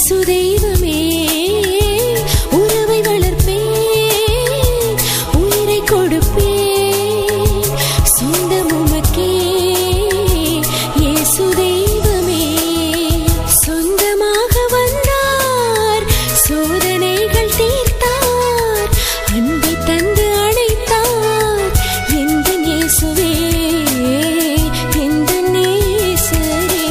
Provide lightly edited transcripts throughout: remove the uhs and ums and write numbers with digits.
இயேசு தெய்வமே உறவை வளர்ப்பேன் உயிரை கொடுப்பேன் சொந்தம் உமக்கே இயேசு தெய்வமே சொந்தமாக வந்தார் சோதனைகள் தீர்த்தார் அன்பை தந்து அழைத்தார் எந்தன் இயேசுவே எந்தன் நேசரே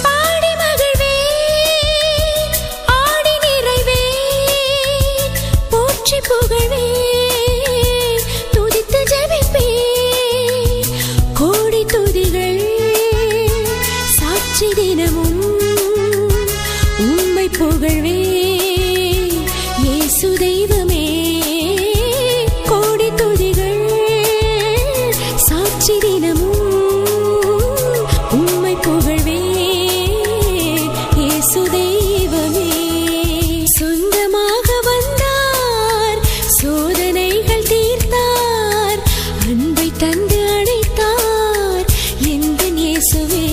பாடி மகிழ்வேன் ஆடி நிறைவேன் போற்றி புகழ்வேன் துதித்து ஜெபிப்பேன் கோடி துதிகள் சாட்சி தினமும் உம்மை புகழ்வேன் இயேசு தெய்வமே கோடி துதிகள் சாட்சி தினமும் உம்மை புகழ்வேன் இயேசு தெய்வமே சொந்தமாக வந்தார் சோதனைகள் தீர்த்தார் அன்பை தந்து அழைத்தார் எந்தன் இயேசுவே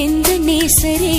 எந்தன் நேசரே